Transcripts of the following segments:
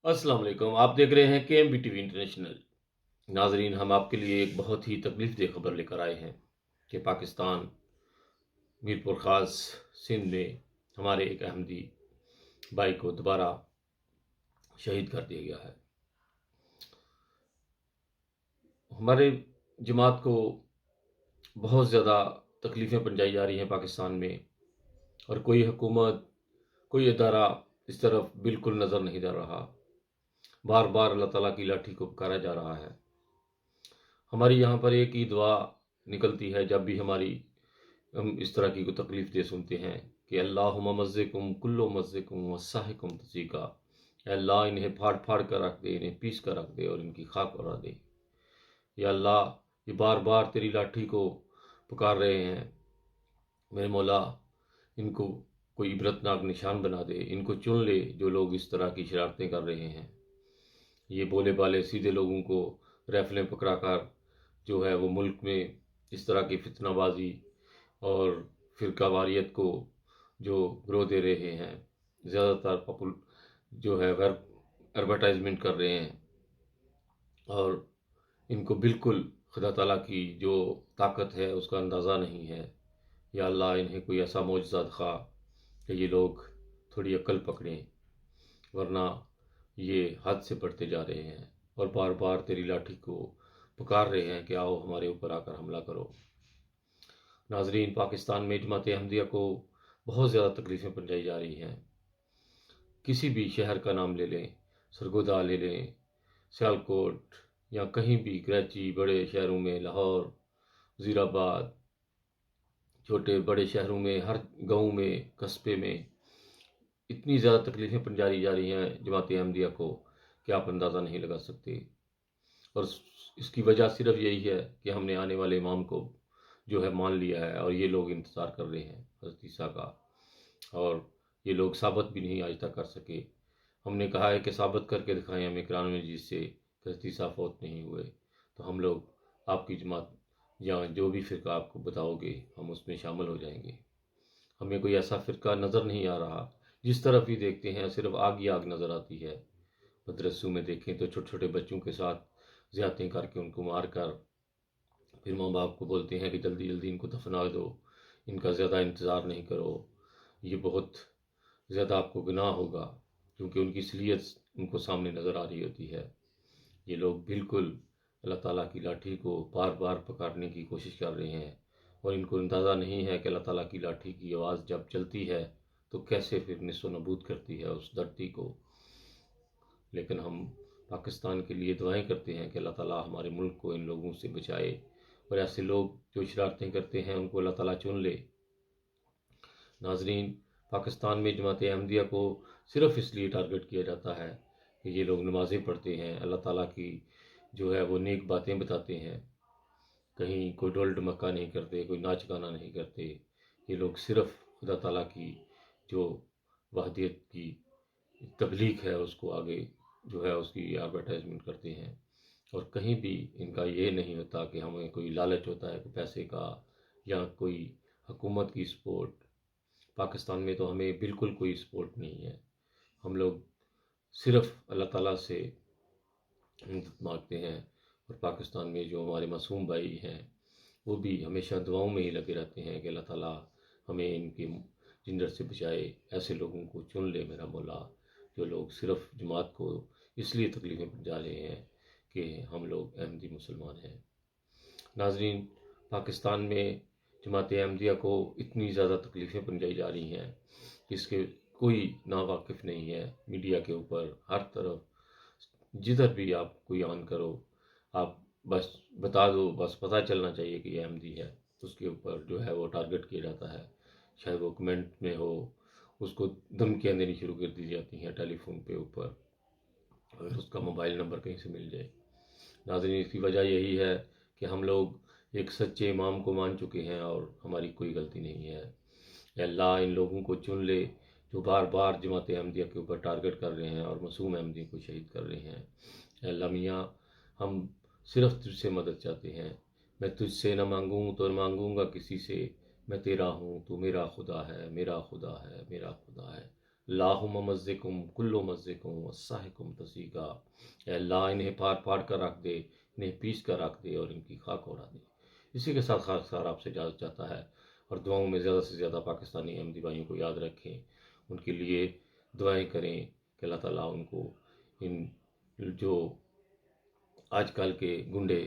अस्सलाम वालेकुम। आप देख रहे हैं केएमबी टीवी इंटरनेशनल। नाजरीन, हम आपके लिए एक बहुत ही तकलीफ दह खबर लेकर आए हैं कि पाकिस्तान मीरपुर ख़ास सिंध में हमारे एक अहमदी भाई को दोबारा शहीद कर दिया गया है। हमारे जमात को बहुत ज़्यादा तकलीफ़ें पहुंचाई जा रही हैं पाकिस्तान में, और कोई हुकूमत, कोई इदारा इस तरफ बिल्कुल नज़र नहीं दे रहा। बार बार अल्लाह ताला की लाठी को पुकारा जा रहा है। हमारी यहाँ पर एक ही दुआ निकलती है जब भी हम इस तरह की कोई तकलीफ दे सुनते हैं कि अल्लाहुम्मा मज़्ज़िकुम कुल्लु मज़्ज़िकुम वस्साहिकुम तज़ीका। अल्लाह, इन्हें फाड़ फाड़ कर रख दे, इन्हें पीस कर रख दे और इनकी खाक उड़ा दे। या अल्लाह, ये बार बार तेरी लाठी को पुकार रहे हैं, मेरे मौला, इनको कोई इबरतनाक निशान बना दे, इनको चुन ले जो लोग इस तरह की शरारतें कर रहे हैं। ये भोले भाले सीधे लोगों को राइफलें पकड़ा कर जो है वो मुल्क में इस तरह की फितनाबाजी और फ़िरकावारियत को जो ग्रोह दे रहे हैं, ज़्यादातर पॉपुल जो है वेब एडवर्टाइजमेंट कर रहे हैं, और इनको बिल्कुल खुदा ताला की जो ताकत है उसका अंदाज़ा नहीं है। या अल्लाह, इन्हें कोई ऐसा मौजज़ा दिखा कि ये लोग थोड़ी अक्ल पकड़ें, वरना ये हद से बढ़ते जा रहे हैं और बार बार तेरी लाठी को पुकार रहे हैं कि आओ हमारे ऊपर आकर हमला करो। नाजरीन, पाकिस्तान में जमात अहमदिया को बहुत ज़्यादा तकलीफ़ें पहुंचाई जा रही हैं। किसी भी शहर का नाम ले लें, सरगोदा ले लें, सियालकोट, या कहीं भी कराची, बड़े शहरों में लाहौर, वज़ीराबाद, छोटे बड़े शहरों में, हर गांव में, कस्बे में इतनी ज़्यादा तकलीफ़ें पहुंचाई जा रही हैं जमात अहमदिया को कि आप अंदाज़ा नहीं लगा सकते। और इसकी वजह सिर्फ यही है कि हमने आने वाले इमाम को जो है मान लिया है, और ये लोग इंतज़ार कर रहे हैं हज़रत ईसा का, और ये लोग साबित भी नहीं आज तक कर सके। हमने कहा है कि साबित करके दिखाएं हमें कुरान मजीद से कि हज़रत ईसा फौत नहीं हुए, तो हम लोग आपकी जमात या जो भी फ़िरका आपको बताओगे हम उसमें शामिल हो जाएंगे। हमें कोई ऐसा फ़िरका नज़र नहीं आ रहा। जिस तरफ भी देखते हैं सिर्फ आग ही आग नज़र आती है। मदरसों में देखें तो छोटे छोटे बच्चों के साथ ज़्यादतियाँ करके उनको मार कर फिर माँ बाप को बोलते हैं कि जल्दी जल्दी इनको दफना दो, इनका ज़्यादा इंतज़ार नहीं करो, ये बहुत ज़्यादा आपको गुनाह होगा, क्योंकि उनकी असलियत उनको सामने नज़र आ रही होती है। ये लोग बिल्कुल अल्लाह ताला की लाठी को बार बार पकड़ने की कोशिश कर रहे हैं, और इनको अंदाज़ा नहीं है कि अल्लाह ताला की लाठी की आवाज़ जब चलती है तो कैसे फिर निस्व नबूद करती है उस धरती को। लेकिन हम पाकिस्तान के लिए दुआएं करते हैं कि अल्लाह ताला हमारे मुल्क को इन लोगों से बचाए, और ऐसे लोग जो शरारतें करते हैं उनको अल्लाह ताला चुन ले। नाजरीन, पाकिस्तान में जमात अहमदिया को सिर्फ़ इसलिए टारगेट किया जाता है कि ये लोग नमाज़ें पढ़ते हैं, अल्लाह ताला की जो है वो नेक बातें बताते हैं, कहीं कोई डोल डमक्का नहीं करते, कोई नाच गाना नहीं करते। ये लोग सिर्फ़ खुदा ताला की जो वहदियत की तबलीग है उसको आगे जो है उसकी एडवर्टाइजमेंट करते हैं, और कहीं भी इनका ये नहीं होता कि हमें कोई लालच होता है कोई पैसे का या कोई हुकूमत की सपोर्ट। पाकिस्तान में तो हमें बिल्कुल कोई सपोर्ट नहीं है। हम लोग सिर्फ़ अल्लाह ताला से मदद मांगते हैं, और पाकिस्तान में जो हमारे मासूम भाई हैं वो भी हमेशा दुआओं में ही लगे रहते हैं कि अल्लाह ताला हमें इनके जिंदर से बचाए, ऐसे लोगों को चुन ले मेरा मौला, जो लोग सिर्फ़ जमात को इसलिए तकलीफ़ें पहुंचा रहे हैं कि हम लोग अहमदी मुसलमान हैं। नाजरीन, पाकिस्तान में जमात अहमदिया को इतनी ज़्यादा तकलीफ़ें पहुंचाई जा रही हैं कि इसके कोई नावाकिफ़ नहीं है। मीडिया के ऊपर हर तरफ जिधर भी आप कोई ऑन करो, आप बस बता दो, बस पता चलना चाहिए कि ये अहमदी है, उसके ऊपर जो है वो टारगेट किया जाता है। चाहे वो कमेंट में हो, उसको धमकियाँ देनी शुरू कर दी जाती हैं टेलीफोन पे ऊपर, अगर उसका मोबाइल नंबर कहीं से मिल जाए। नाज़रीन, इसकी वजह यही है कि हम लोग एक सच्चे इमाम को मान चुके हैं और हमारी कोई गलती नहीं है। या अल्लाह, इन लोगों को चुन ले जो बार बार जमात अहमदिया के ऊपर टारगेट कर रहे हैं और मासूम अहमदी को शहीद कर रहे हैं। या अल्लाह मियाँ, हम सिर्फ तुझसे मदद चाहते हैं। मैं तुझसे न मांगूँ तो न मांगूँगा किसी से, मैं तेरा हूँ, तू मेरा खुदा है, मेरा खुदा है, मेरा खुदा है। اللہم مزقم کلو مزقم وسحکم تسیقا، اے اللہ انہیں پھاڑ پھاڑ کر رکھ دے، انہیں پیس کر رکھ دے اور ان کی خاک اڑا دے۔ اسی کے ساتھ خاص خار آپ سے اجازت چاہتا ہے، اور دعاؤں میں زیادہ سے زیادہ پاکستانی احمدی بھائیوں کو یاد رکھیں، ان کے لیے دعائیں کریں کہ اللہ تعالیٰ ان کو ان جو آج کل کے گنڈے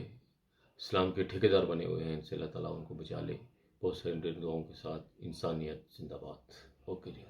اسلام کے ٹھیکیدار بنے ہوئے ہیں ان سے اللہ تعالیٰ ان کو بچا لے۔ بہت سارے دعاؤں کے ساتھ انسانیت زندہ باد۔ اوکے جی،